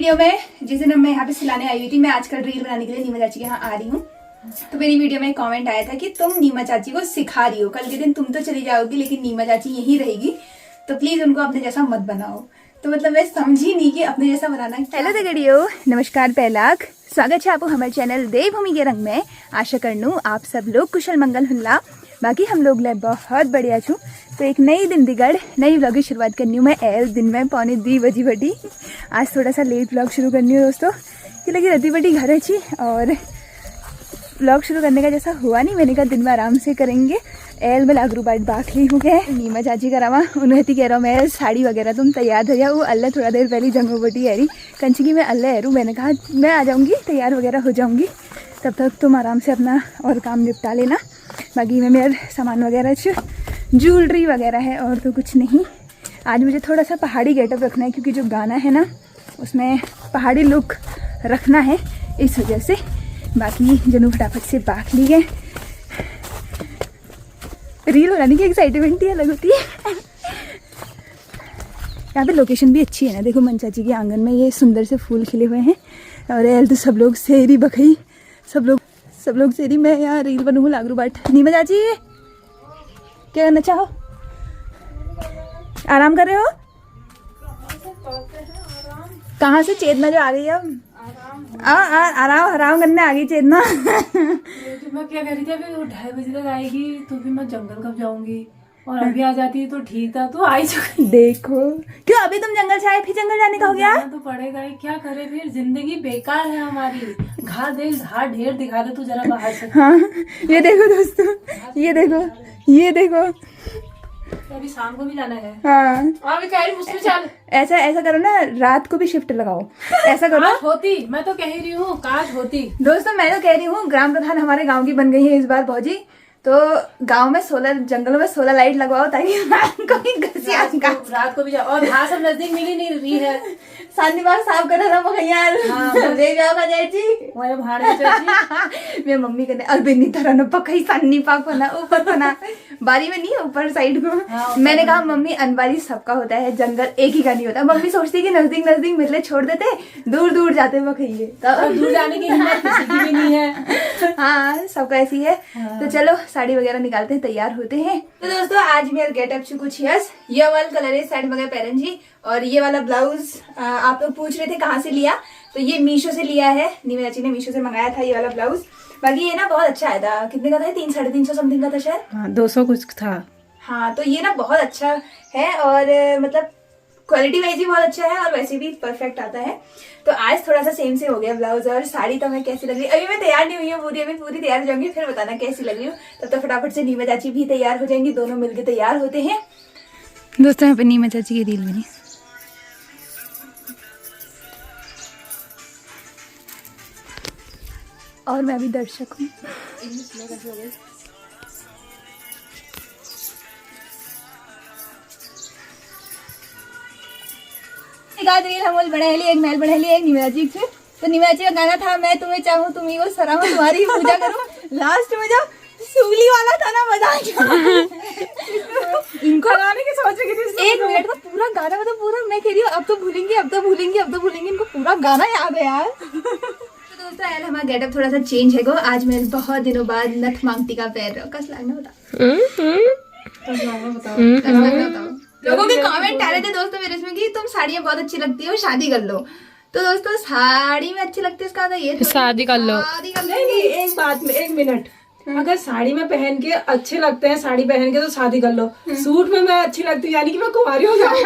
Video में जिस दिन मैं यहाँ पे सिलाने आई हुई थी, मैं आजकल रील बनाने के लिए नीमा चाची के यहाँ आ रही हूँ। तो मेरी वीडियो में कमेंट आया था कि तुम नीमा चाची को सिखा रही हो, कल के दिन तुम तो चली जाओगी लेकिन नीमा चाची यहीं रहेगी, तो प्लीज उनको अपने जैसा मत बनाओ। तो मतलब मैं समझी नहीं कि अपने जैसा बनाना। हेलो दगड़ियो, नमस्कार पहलाक, स्वागत है आपको हमारे चैनल देवभूमि के रंग में। आशा करनू आप सब लोग कुशल मंगल हुल्ला। बाकी हम लोग ले बहुत बढ़िया छू। तो एक नई दिन दिगड़ नई व्लॉग की शुरुआत करनी हूँ मैं एल दिन में 2:45 बजी बटी। आज थोड़ा सा लेट व्लॉग शुरू करनी हूँ दोस्तों, कि लगी रती बटी घर अच्छी और व्लॉग शुरू करने का जैसा हुआ नहीं। मैंने कहा दिन में आराम से करेंगे। एल में लागरू बाट बाखली हो गए नीमा चाची का रवा उन्हें कह रहा हूँ मैं साड़ी वगैरह तुम तैयार हो जाओ। वो अल्लाह थोड़ा देर पहले जंगो बटी है रही कंची की मैं अल्लाह हरू। मैंने कहा मैं आ जाऊँगी, तैयार वगैरह हो जाऊँगी, तब तक तुम आराम से अपना और काम निपटा लेना। बाकी में मेरा सामान वगैरह ज्वेलरी वगैरह है और तो कुछ नहीं। आज मुझे थोड़ा सा पहाड़ी गेटअप रखना है क्योंकि जो गाना है ना उसमें पहाड़ी लुक रखना है, इस वजह से। बाकी जनू फटाफट से बाख ली है। रील बनाने की एक्साइटमेंट ही अलग होती है। यहाँ पे लोकेशन भी अच्छी है ना, देखो मन चाची के आंगन में ये सुंदर से फूल खिले हुए हैं और एल तो सब लोग सेरी बखई सब लोग सेरी। मैं यहाँ रील बनूँ लागरू बाट। नीमा चाची क्या करना चाहो? आराम कर रहे हो? कहाँ से चेतना जो आ गई अब? आराम करने आ गई चेतना। तो मैं क्या कह रही थी, अभी 2:30 बजे तक आएगी तो फिर मैं जंगल कब जाऊंगी, और अभी आ जाती तो ठीक था। तो आई चुकी। देखो क्यों अभी तुम जंगल से आए फिर जंगल जाने का हो गया? तो पड़ेगा ही, क्या करे फिर, जिंदगी बेकार है हमारी। घाट ढेर दिखा दे तू जरा बाहर से। हाँ ये देखो दोस्तों, ये देखो अभी शाम को भी जाना है। हाँ अभी कह रही मुझसे चल। ऐसा करो ना, रात को भी शिफ्ट लगाओ। ऐसा करो। काश होती, मैं तो कह रही हूँ काश होती। दोस्तों मैं तो कह रही हूँ ग्राम प्रधान हमारे गांव की बन गई है इस बार भौजी, तो गांव में 16 जंगलों में 16 लाइट लगवाओ ताकि रात को भी जाओ। और हाँ सब नजदीक मिली नहीं रही है। शांतिबाग साफ कर रहा भैया ले जाओगा जैची मैं मम्मी कहते अरबिनी तरह न पकई सान्नी पाक बना ऊपर बना बारी में नहीं ऊपर साइड को। हाँ, मैंने कहा मम्मी अनबारी सबका होता है, जंगल एक ही का नहीं होता। मम्मी सोचती कि नजदीक मिले छोड़ देते, दूर जाते बखइये तो दूर जाने की हिम्मत किसी की भी नहीं है। हाँ सबका ऐसी है। हाँ। तो चलो साड़ी वगैरह निकालते हैं, तैयार होते हैं। तो दोस्तों आज मेरा गेटअप कुछ यस ये वाला कलर है साड़ी वगैरह पैरन जी, और ये वाला ब्लाउज आप लोग पूछ रहे थे कहाँ से लिया, तो ये मीशो से लिया है। नीमा चाची ने मीशो से मंगाया था ये वाला ब्लाउज। बाकी ये ना बहुत अच्छा आया था। कितने का था? 300-350 समथिंग का था शायद। हाँ 200 कुछ था। हाँ तो ये ना बहुत अच्छा है और मतलब क्वालिटी वाइज भी बहुत अच्छा है और वैसे भी परफेक्ट आता है। तो आज थोड़ा सा सेम से हो गया ब्लाउज और साड़ी। तो मैं कैसी लग रही है, अभी मैं तैयार नहीं हुई हूँ पूरी, अभी पूरी तैयार हो जाऊंगी फिर बताना कैसी लग रही हूँ। तब तो फटाफट से नीमा चाची भी तैयार हो जाएंगी, दोनों मिलकर तैयार होते हैं। दोस्तों यहाँ पे नीमा चाची की रील बनी और मैं अभी दर्शक हूँ। हम बढ़ेली एक महल बढ़ेली एक नीमा जी से। तो नीमा जी का गाना था मैं तुम्हें चाहूँ तुम ही वो सराहूँ तुम्हारी पूजा करूँ। लास्ट में जब सूली वाला था ना मजा आ गया। इनको गाने की सोच रही थी 1 मिनट का पूरा गाना, मतलब पूरा मैं कह रही हूँ अब तो भूलेंगे इनको पूरा गाना याद है यार। तो दोस्तों यार हमारा गेटअप थोड़ा सा चेंज है गो। आज मैं बहुत दिनों बाद नथ मांगती का पैर कस लगना बताओ। लोगों के कमेंट आ रहे थे दोस्तों मेरे इसमें कि तुम साड़ियाँ बहुत अच्छी लगती हो, शादी कर लो। तो दोस्तों साड़ी में अच्छी लगती है इसका ये शादी कर लो। नहीं, एक बात में 1 मिनट, अगर साड़ी में पहन के अच्छे लगते हैं, साड़ी पहन के तो शादी कर लो। सूट में मैं अच्छी लगती हूँ यानी कि मैं कुंवारी हो जाऊँ।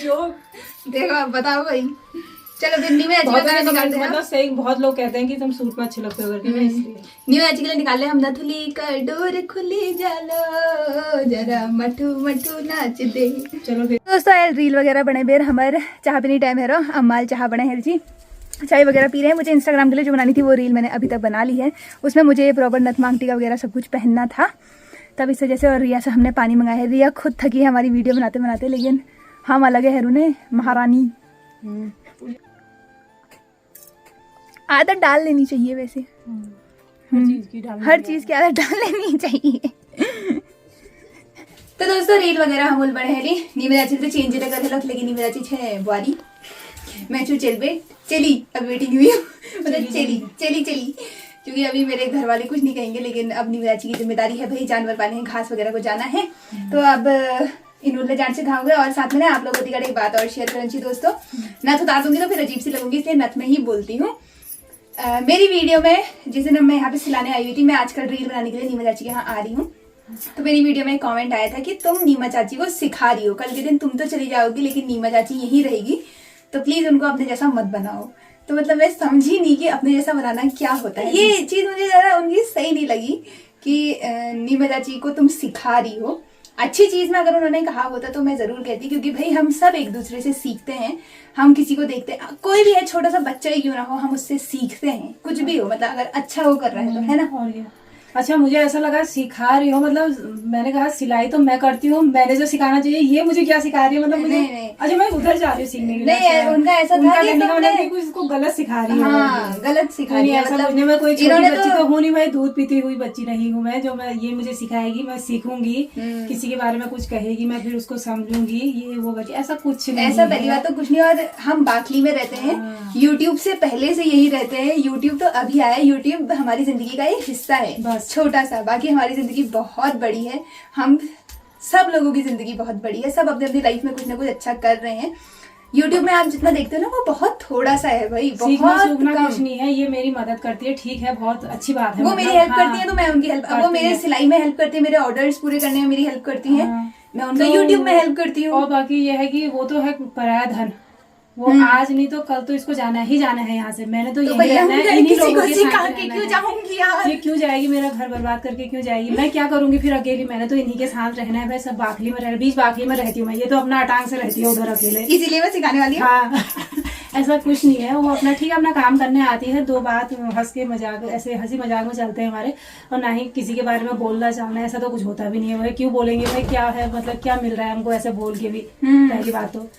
जो देखो आप बताओ भाई। चलो फिर नीमा चाची का गाना निकालते हैं। मतलब सही बहुत लोग कहते हैं कि तुम सूट में अच्छे लगते हो करके, मैं इसलिए नीमा चाची के लिए निकाले हम नथुली का डोर खुली जालो जरा मठू नाच दे। चलो फिर दोस्तों यार रील वगैरह बने बेर हमारे चाह पीनी टाइम है रो अम्माल चाह बने है जी, चाय वगैरह पी रहे हैं। मुझे इंस्टाग्राम के लिए जो बनानी थी वो रील मैंने अभी तक बना ली है। उसमें मुझे प्रॉपर नथ मांगटी का वगैरह सब कुछ पहनना था, तब इस वजह से। और रिया से हमने पानी मंगाया है। रिया खुद थकी है हमारी वीडियो बनाते, लेकिन हम अलग है हरू ने महारानी। आदत डाल लेनी चाहिए वैसे, हर चीज की आदत डाल लेनी चाहिए। तो दोस्तों रील वगैरह हम बढ़े नीमा चाची तो चेंज कर लेकिन नीमा चाची है बुआरी मैं चली अब वेटिंग हुई हूँ मतलब चली क्योंकि अभी मेरे घर वाले कुछ नहीं कहेंगे, लेकिन अब नीमा चाची की जिम्मेदारी है भाई, जानवर पाले हैं, घास वगैरह को जाना है। तो अब इन्होंने जान से खाऊंगा। और साथ में ना आप लोगों को एक बात और शेयर करनी चाहिए दोस्तों, नथ उतार दूंगी तो फिर अजीब सी लगूंगी, इसलिए नथ में ही बोलती हूँ। मेरी वीडियो में जिस दिन मैं यहाँ पे सिलाने आई हुई थी, मैं आजकल रील बनाने के लिए नीमा चाची के यहाँ आ रही हूँ, तो मेरी वीडियो में कमेंट आया था कि तुम नीमा चाची को सिखा रही हो, कल के दिन तुम तो चली जाओगी लेकिन नीमा चाची यहीं रहेगी, तो प्लीज उनको अपने जैसा मत बनाओ। तो मतलब मैं समझी नहीं कि अपने जैसा बनाना क्या होता है। ये चीज मुझे जरा उनकी सही नहीं लगी कि नीमा चाची को तुम सिखा रही हो। अच्छी चीज में अगर उन्होंने कहा होता तो मैं जरूर कहती, क्योंकि भाई हम सब एक दूसरे से सीखते हैं, हम किसी को देखते हैं, कोई भी है छोटा सा बच्चा ही क्यों ना हो, हम उससे सीखते हैं कुछ भी हो, मतलब अगर अच्छा वो कर रहा है तो, है ना। और क्या। अच्छा, मुझे ऐसा लगा सिखा रही हो, मतलब मैंने कहा सिलाई तो मैं करती हूँ, मैंने जो सिखाना चाहिए ये मुझे क्या सिखा रही है, मतलब मुझे नहीं। अच्छा मैं उधर जा रही हूँ सीखने के लिए। नहीं, उनका ऐसा था कि तुमने उसको गलत सिखा रही है। हाँ, गलत सिखा रही है। मतलब मैं कोई छोटी बच्ची तो हूँ नहीं भाई, दूध पीती हुई बच्ची नहीं हूँ मैं, जो मैं ये मुझे सिखाएगी, मैं सीखूंगी, किसी के बारे में कुछ कहेगी मैं फिर उसको समझूंगी, ये वो बच्ची, ऐसा कुछ नहीं, ऐसा पहली बात तो कुछ नहीं। और हम बाकली में रहते हैं, यूट्यूब से पहले से यही रहते हैं, यूट्यूब तो अभी आया, यूट्यूब हमारी जिंदगी का एक हिस्सा है बस, छोटा सा, बाकी हमारी जिंदगी बहुत बड़ी है, हम सब लोगों की जिंदगी बहुत बड़ी है, सब अपनी अपनी लाइफ में कुछ ना कुछ अच्छा कर रहे हैं। यूट्यूब में आप जितना देखते हो ना वो बहुत थोड़ा सा है भाई, बहुत कम। कुछ नहीं है, ये मेरी मदद करती है, ठीक है, बहुत अच्छी बात है, वो मेरी हेल्प करती है तो मैं उनकी हेल्प, वो मेरे सिलाई में हेल्प करती है, मेरे ऑर्डर्स पूरे करने में मेरी हेल्प करती है, मैं उनका यूट्यूब में हेल्प करती हूँ। और बाकी ये है कि वो तो है पराया धन, वो आज नहीं तो कल तो इसको जाना ही जाना है यहाँ से, मैंने तो यही रहना है, इन्हीं लोगों के साथ क्यों जाऊंगी यार, ये क्यों जाएगी, मेरा घर बर्बाद करके क्यों जाएगी, मैं क्या करूंगी फिर अकेली, मैंने तो इन्हीं के साथ रहना है भाई, सब बाकली में बीच बाकली में रहती हूँ मैं, ये तो अपना अटांग से रहती है उधर अकेले, इसीलिए मैं सिखाने वाली हूँ। हाँ ऐसा कुछ नहीं है, वो अपना ठीक है अपना काम करने आती है, दो बात हंस के मजाक, ऐसे हंसी मजाक में चलते हैं हमारे, और ना ही किसी के बारे में बोलना चालना ऐसा तो कुछ होता भी नहीं है भाई, क्यों बोलेंगे भाई, क्या है मतलब क्या मिल रहा है हमको ऐसे बोल के भी, पहली बात तो।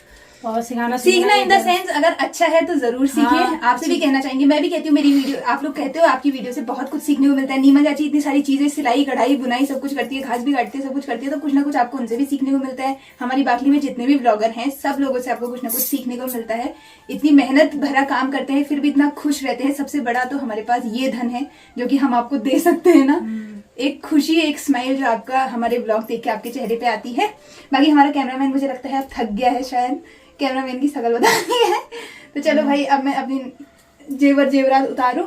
और सीखना इन द सेंस अगर अच्छा है तो जरूर सीखिए। हाँ, आपसे भी कहना चाहेंगे, मैं भी कहती हूँ, मेरी वीडियो आप लोग कहते हो आपकी वीडियो से बहुत कुछ सीखने को मिलता है, नीमा चाची इतनी सारी चीजें, सिलाई कढ़ाई बुनाई सब कुछ करती है, घास भी काटती है, सब कुछ करती है, तो कुछ ना कुछ आपको उनसे भी सीखने को मिलता है। हमारी बाकली में जितने भी ब्लॉगर हैं सब लोगों से आपको कुछ ना कुछ सीखने को मिलता है, इतनी मेहनत भरा काम करते हैं फिर भी इतना खुश रहते हैं। सबसे बड़ा तो हमारे पास ये धन है जो कि हम आपको दे सकते हैं ना, एक खुशी, एक स्माइल जो आपका हमारे ब्लॉग देख के आपके चेहरे पे आती है। बाकी हमारा कैमरामैन मुझे लगता है अब थक गया है, शायद कैमरामैन की शकल बतानी है, तो चलो भाई अब मैं अपनी जेवरात उतारूं।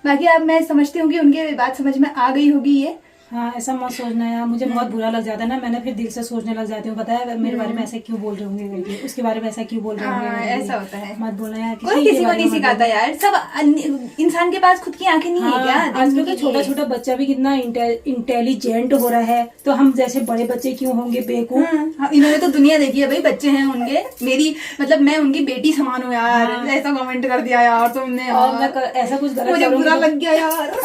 बाकी अब मैं समझती हूँ कि उनके बात समझ में आ गई होगी ये। हाँ ऐसा मत सोचना यार, मुझे बहुत बुरा लग जाता है ना, मैंने फिर दिल से सोचने लग जाती हूँ, पता है मेरे बारे में ऐसा क्यों बोल रहे होंगे करके, उसके बारे में ऐसा क्यों बोल रहे होंगे, ऐसा होता है, मत बोलना यार, कोई किसी को नहीं सिखाता यार, सब इंसान के पास खुद की आंखें नहीं है क्या? आजकल तो छोटा छोटा बच्चा भी कितना इंटेलिजेंट हो रहा है, तो हम जैसे बड़े बच्चे क्यों होंगे बेवकूफ। इन्होंने तो दुनिया देखी है भाई, बच्चे हैं उनके, मेरी मतलब मैं उनकी बेटी समान हूँ यार, ऐसा कमेंट कर दिया यार तुमने, और मैं ऐसा कुछ गलत, मुझे बुरा लग गया यार।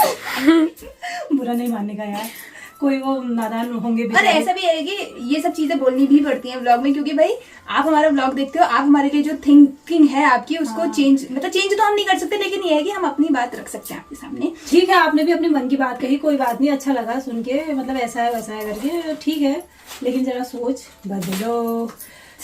बुरा नहीं मानने का यार, कोई वो नादान होंगे। अरे ऐसा भी है कि ये सब चीजें बोलनी भी पड़ती हैं व्लॉग में, क्योंकि भाई आप हमारा व्लॉग देखते हो, आप हमारे लिए जो थिंकिंग है आपकी उसको चेंज तो हम नहीं कर सकते, लेकिन ये है कि हम अपनी बात रख सकते हैं आपके सामने। ठीक है, आपने भी अपने मन की बात कही, कोई बात नहीं, अच्छा लगा सुन के, मतलब ऐसा है वैसा है करके, ठीक है, लेकिन जरा सोच बदलो,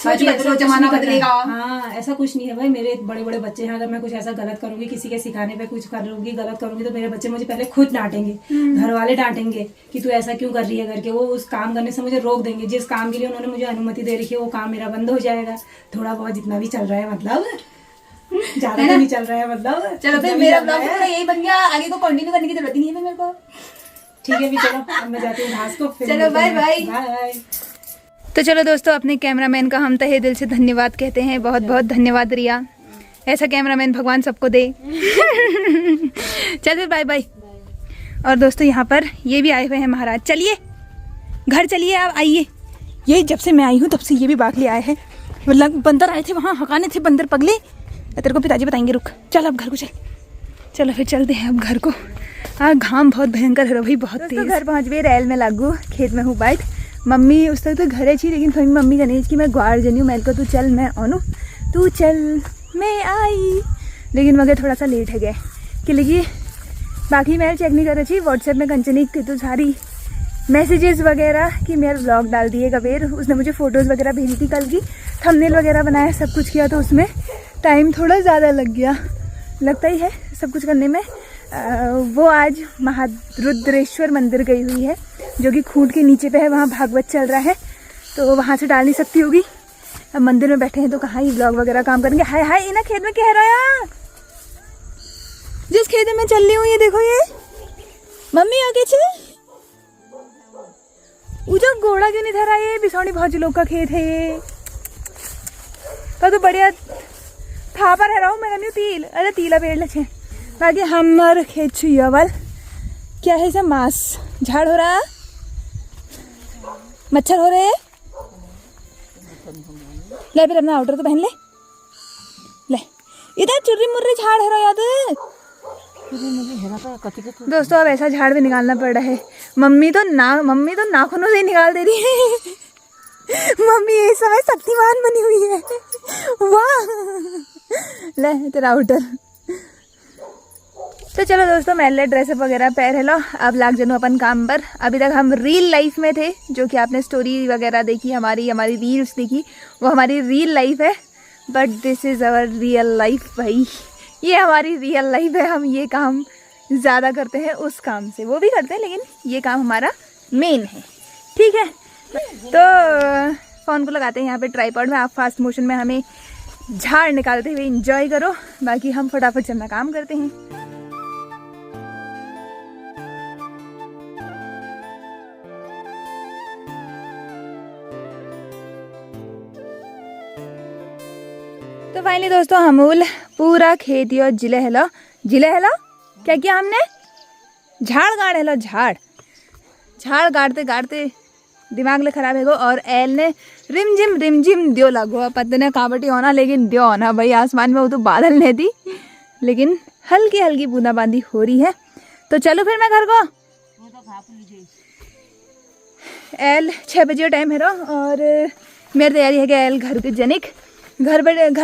जमाना बदलेगा। हाँ ऐसा कुछ नहीं है भाई, मेरे बड़े बड़े बच्चे हैं, अगर मैं कुछ ऐसा गलत करूंगी, किसी के सिखाने पे कुछ करूंगी, गलत करूंगी, तो मेरे बच्चे मुझे पहले खुद डांटेंगे, घर वाले डांटेंगे कि तू ऐसा क्यों कर रही है करके, वो उस काम करने से मुझे रोक देंगे, जिस काम के लिए उन्होंने मुझे अनुमति दे रखी है वो काम मेरा बंद हो जाएगा, थोड़ा बहुत जितना भी चल रहा है, मतलब ज्यादा नहीं चल रहा है, मतलब चलो फिर मेरा ब्लॉग पूरा यही बन गया, आगे को कंटिन्यू करने की जरूरत नहीं है मेरे को। ठीक है भी, चलो अब मैं जाती हूँ घास को, चलो बाय बाय बाय। तो चलो दोस्तों, अपने कैमरामैन का हम तहे दिल से धन्यवाद कहते हैं, बहुत बहुत धन्यवाद रिया, ऐसा कैमरामैन भगवान सबको दे। चल फिर बाय बाय। और दोस्तों यहाँ पर ये भी आए हुए हैं महाराज, चलिए घर चलिए, आप आइए, ये जब से मैं आई हूँ तब से ये भी बागली आए हैं, मतलब बंदर आए थे वहाँ हकाने थे, बंदर पगले, तेरे को पिताजी बताएंगे, रुक चल अब घर को चल, चलो फिर चलते हैं अब घर को। हाँ घाम बहुत भयंकर है भाई, बहुत तेज। घर पहुँच गए, रेल में लागू, खेत में हूँ बैठ, मम्मी उस तक तो घर है, लेकिन फिर मम्मी का नहीं कि मैं ग्वार जनी हूँ, मैं को तू चल मैं ओनू, तू चल मैं आई, लेकिन मगर थोड़ा सा लेट है गए कि लगी बाकी मैं चेक नहीं कर रही थी, व्हाट्सएप में कंचनी की तो सारी मैसेजेस वगैरह कि मेरा व्लॉग डाल दिए कबीर। उसने मुझे फ़ोटोज़ वगैरह भेजी थी कल की, थंबनेल वगैरह बनाया, सब कुछ किया, तो उसमें टाइम थोड़ा ज़्यादा लग गया, लगता ही है सब कुछ करने में। वो आज महारुद्रेश्वर मंदिर गई हुई है जो कि खूंट के नीचे पे है, वहाँ भागवत चल रहा है तो वहाँ से डाल नहीं सकती होगी। अब मंदिर में बैठे हैं तो कहाँ ही व्लॉग वगैरह काम करेंगे। हाय हाय, इना खेत में कह रहा है, जिस खेत में मैं चल रही हूँ ये देखो, ये मम्मी आगे छे उजा घोड़ा क्यों नहीं धरा, ये बिसौनी भौज लोग का खेत है ये, तो बढ़िया था पर रहा हूँ मैं कहनी तिल, अरे तीला पेड़ लछे बाकी हमार खेत छुआवल क्या है सब मांस झाड़ हो रहा, मच्छर हो रहे, ले फिर अपना आउटर तो पहन ले इधर चुर्री मुर्री झाड़ है रहा याद। दोस्तों अब ऐसा झाड़ भी निकालना पड़ रहा है, मम्मी तो नाखूनों से ही निकाल दे रही है। मम्मी ये समय शक्तिमान बनी हुई है, वाह। ले तेरा आउटर। तो चलो दोस्तों मैंने ड्रेसअप वगैरह पहन लो, अब लाग जनू अपन काम पर। अभी तक हम रियल लाइफ में थे, जो कि आपने स्टोरी वगैरह देखी, हमारी रील्स देखी, वो हमारी रियल लाइफ है। But this is our real life भाई, ये हमारी रियल लाइफ है। हम ये काम ज़्यादा करते हैं उस काम से, वो भी करते हैं लेकिन ये काम हमारा मेन है, ठीक है। तो फ़ोन को लगाते हैं यहाँ पे ट्राइपॉड में, आप फास्ट मोशन में हमें झाड़ निकालते हुए एंजॉय करो, बाकी हम फटाफट चलना काम करते हैं। तो फाइनली दोस्तों हमूल पूरा खेती और जिले हेलो क्या किया हमने, झाड़ गाड़ हेलो, झाड़ गाड़ते गाड़ते दिमाग ले खराब है गो। और एल ने रिमझिम दियो लगो, पता नहीं काबटी होना लेकिन दियो होना भाई, आसमान में वो तो बादल नहीं थी लेकिन हल्की हल्की बूंदाबांदी हो रही है। तो चलो फिर मैं घर को, एल 6 बजे टाइम है रो, और मेरी तैयारी है कि एल घर के जनिक घर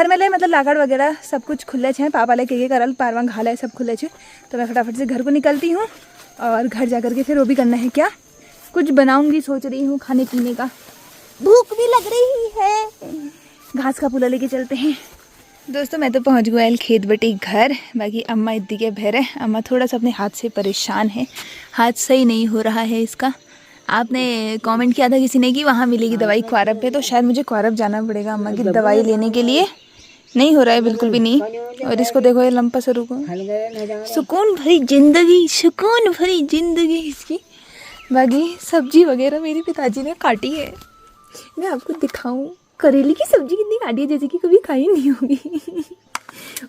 में ले मतलब लाकड़ वगैरह सब कुछ खुले छे, पापा ले के करल पारवा घाला है सब खुले छे। तो मैं फटाफट से घर को निकलती हूँ और घर जा करके फिर वो भी करना है, क्या कुछ बनाऊंगी सोच रही हूँ खाने पीने का, भूख भी लग रही है। घास का पुला लेके चलते हैं। दोस्तों मैं तो पहुँच गया खेत बटी घर, बाकी अम्मा इतनी के भैर है। अम्मा थोड़ा सा अपने हाथ से परेशान है, हाथ सही नहीं हो रहा है इसका। आपने कमेंट किया था किसी ने कि वहाँ मिलेगी दवाई क्वारब पे, तो शायद मुझे क्वारब जाना पड़ेगा अम्मा की दवाई लेने के लिए। नहीं हो रहा है बिल्कुल भी नहीं। और इसको देखो ये लंपा सरू को, सुकून भरी जिंदगी इसकी। बाकी सब्जी वगैरह मेरे पिताजी ने काटी है, मैं आपको दिखाऊं। करेले की सब्जी कितनी काटी है, जैसे कि कभी खाई नहीं होगी।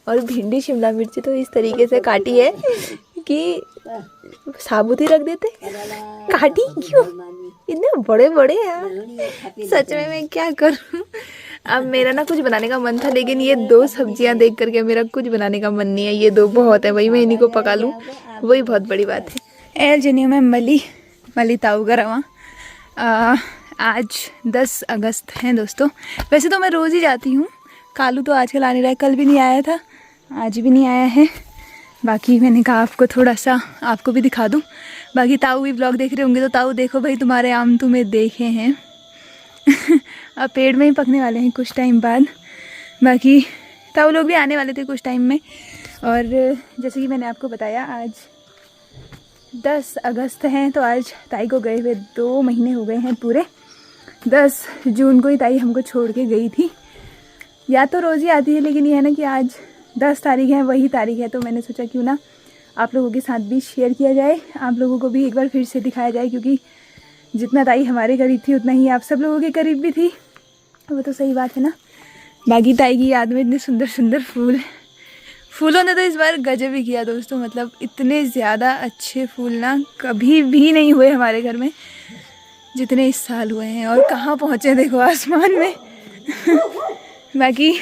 और भिंडी शिमला मिर्ची तो इस तरीके से काटी है कि साबुत ही रख देते, काटी क्यों, इतने बड़े बड़े यार। सच में मैं क्या करूं, अब मेरा ना कुछ बनाने का मन था लेकिन ये 2 सब्जियां देख करके मेरा कुछ बनाने का मन नहीं है। ये 2 बहुत है भाई, मैं इन्हीं को पका लूं वही बहुत बड़ी बात है। एल जनियो में मली ताऊ गरवा। आज 10 अगस्त है दोस्तों। वैसे तो मैं रोज़ ही जाती हूँ, कालू तो आजकल आ नहीं रहा है, कल भी नहीं आया था, आज भी नहीं आया है। बाकी मैंने कहा आपको थोड़ा सा आपको भी दिखा दूँ। बाकी ताऊ भी ब्लॉग देख रहे होंगे तो ताऊ देखो भाई, तुम्हारे आम तुम्हें देखे हैं। अब पेड़ में ही पकने वाले हैं कुछ टाइम बाद। बाकी ताऊ लोग भी आने वाले थे कुछ टाइम में। और जैसे कि मैंने आपको बताया आज 10 अगस्त हैं, तो आज ताई को गए हुए 2 महीने हो गए हैं पूरे। 10 जून को ही ताई हमको छोड़ के गई थी। या तो रोज़ ही आती है लेकिन ये है ना कि आज 10 तारीख है, वही तारीख है, तो मैंने सोचा क्यों ना आप लोगों के साथ भी शेयर किया जाए, आप लोगों को भी एक बार फिर से दिखाया जाए, क्योंकि जितना ताई हमारे करीब थी उतना ही आप सब लोगों के करीब भी थी, वो तो सही बात है ना। बाकी ताई की याद में इतने सुंदर सुंदर फूलों ने तो इस बार गजब ही किया दोस्तों। मतलब इतने ज़्यादा अच्छे फूल ना कभी भी नहीं हुए हमारे घर में जितने इस साल हुए हैं। और कहाँ पहुँचे देखो आसमान में। बाकी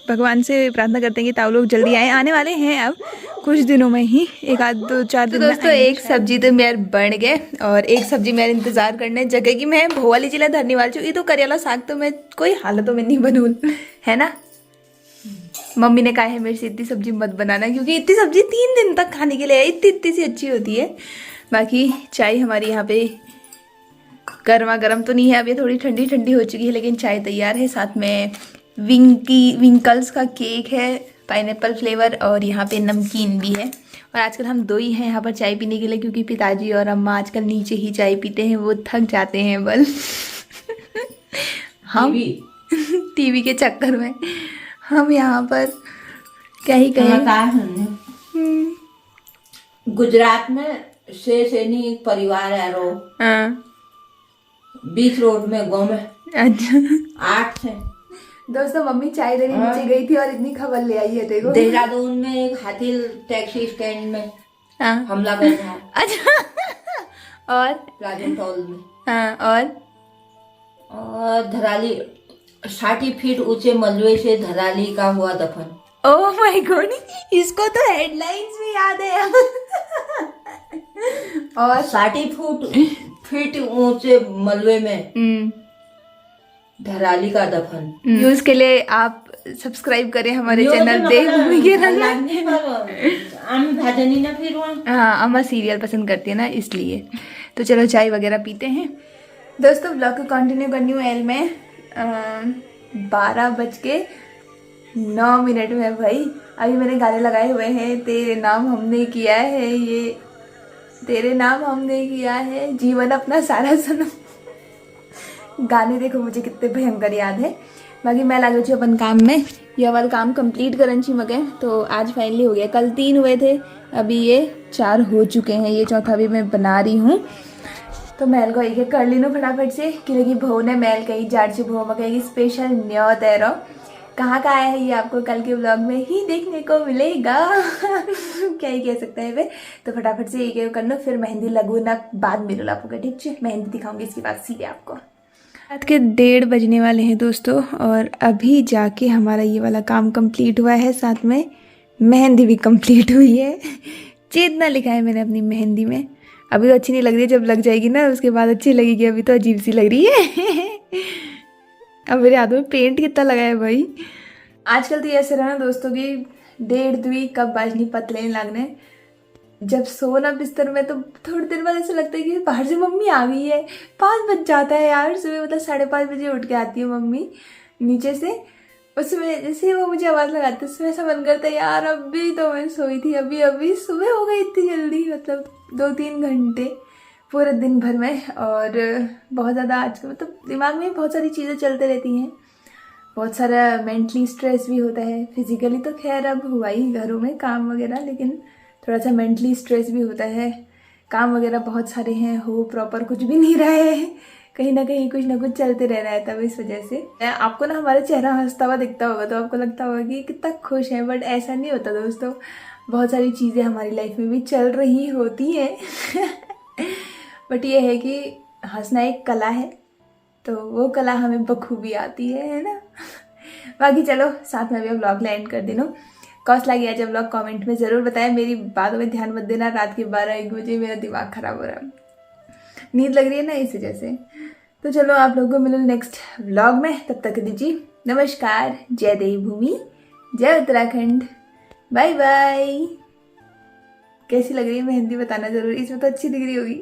भगवान से प्रार्थना करते हैं कि ताऊ लोग जल्दी आए, आने वाले हैं अब कुछ दिनों में ही, 1-2-4 दिन। तो दोस्तों एक सब्जी तो मेरे बन गए और एक सब्जी मेरे इंतजार करने जगह की मैं भोवाली जिला धरने वाली हूँ। ये तो करेला साग तो मैं कोई हालतों में नहीं बनूँ, है ना। मम्मी ने कहा है मेरे से इतनी सब्जी मत बनाना, क्योंकि इतनी सब्जी 3 दिन तक खाने के लिए इतनी सी अच्छी होती है। बाकी चाय हमारी यहाँ पे गर्मा गर्म तो नहीं है, अभी थोड़ी ठंडी ठंडी हो चुकी है, लेकिन चाय तैयार है। साथ में विंकल्स का केक है, पाइनएप्पल फ्लेवर, और यहाँ पे नमकीन भी है। और आजकल हम दो ही हैं यहाँ पर चाय पीने के लिए, क्योंकि पिताजी और अम्मा आजकल नीचे ही चाय पीते हैं, वो थक जाते हैं बल हम टीवी के चक्कर में हम यहाँ पर क्या ही कहें। गुजरात में सैनी एक परिवार है रो, हाँ 20 रोड में गाँव में अच्छा 8 थे। दोस्तों मम्मी चाय देने नीचे गई थी और इतनी खबर ले आई है, देखो देहरादून में एक हाथी टैक्सी स्टैंड में हाँ हमला कर था। अच्छा और प्लाजन टॉल में। हाँ और धराली 60 फीट ऊंचे मलबे से धराली का हुआ दफन। ओह माय गॉड, इसको तो हेडलाइंस भी याद है और 60 फीट ऊंचे मलबे में धराली का दफन। न्यूज के लिए आप सब्सक्राइब करें हमारे चैनल देवभूमि के भाजनी ना फिर हाँ अम्मा सीरियल पसंद करती है ना, इसलिए। तो चलो चाय वगैरह पीते हैं। दोस्तों ब्लॉग को कंटिन्यू करनी हूँ। एल में 12:09 में भाई अभी मैंने गाने लगाए हुए हैं, तेरे नाम हमने किया है, ये तेरे नाम हमने किया है, जीवन अपना सारा सनम। गाने देखो मुझे कितने भयंकर याद है। बाकी मैं लग रही हूँ अपन काम में, यह वाला काम कंप्लीट करन छी मगे। तो आज फाइनली हो गया, कल 3 हुए थे, अभी ये 4 हो चुके हैं, ये चौथा भी मैं बना रही हूँ। तो मैल को एक कर ली फटाफट से कि लगी भो ने मैल कही जाड़ से भो मकई स्पेशल न्यो तैरो। कहाँ का आया है ये आपको कल के व्लॉग में ही देखने को मिलेगा क्या ही कह सकता है वे। तो फटाफट से एक कर लो, फिर मेहंदी लगू ना बाद में लापूंगा, ठीक है। मेहंदी दिखाऊंगी इसके बाद सीधे आपको। रात के 1:30 बजने वाले हैं दोस्तों, और अभी जाके हमारा ये वाला काम कंप्लीट हुआ है, साथ में मेहंदी भी कंप्लीट हुई है। चेतना लिखा है मैंने अपनी मेहंदी में। अभी तो अच्छी नहीं लग रही है, जब लग जाएगी ना उसके बाद अच्छी लगेगी, अभी तो अजीब सी लग रही है अब मेरे हाथों में पेंट कितना लगा है भाई। आजकल तो ऐसे रहा ना दोस्तों की 1:30 कब बाजनी पतले लगने, जब सोना बिस्तर में तो थोड़ी देर बाद ऐसा लगता है कि बाहर से मम्मी आ गई है। 5 बज जाता है यार सुबह, मतलब 5:30 बजे उठ के आती है मम्मी नीचे से। उसमें जैसे वो मुझे आवाज़ लगाती है, उसमें ऐसा मन करता है यार अभी तो मैं सोई थी, अभी अभी सुबह हो गई इतनी जल्दी, मतलब 2-3 घंटे पूरे दिन भर में। और बहुत ज़्यादा आजकल मतलब दिमाग में बहुत सारी चीज़ें चलते रहती हैं, बहुत सारा मेंटली स्ट्रेस भी होता है। फिजिकली तो खैर अब हुआ ही घरों में काम वगैरह, लेकिन थोड़ा सा मेंटली स्ट्रेस भी होता है। काम वगैरह बहुत सारे हैं, हो प्रॉपर कुछ भी नहीं रहा है, कहीं ना कहीं कुछ ना कुछ चलते रह रहा है। तब इस वजह से आपको ना हमारा चेहरा हंसता हुआ दिखता होगा तो आपको लगता होगा कि कितना खुश है, बट ऐसा नहीं होता दोस्तों। बहुत सारी चीज़ें हमारी लाइफ में भी चल रही होती हैं बट ये है कि हंसना एक कला है, तो वो कला हमें बखूबी आती है ना बाकी चलो साथ में भी व्लॉग एंड कर देना। कौस लगी आज व्लॉग कमेंट में ज़रूर बताएं। मेरी बातों में ध्यान मत देना, रात के 12-1 बजे मेरा दिमाग ख़राब हो रहा है, नींद लग रही है ना इस वजह से। तो चलो आप लोगों को मिलो नेक्स्ट व्लॉग में, तब तक दीजिए नमस्कार। जय देवभूमि, जय उत्तराखंड, बाय बाय। कैसी लग रही है मेहंदी बताना ज़रूर, इसमें तो अच्छी दिख रही होगी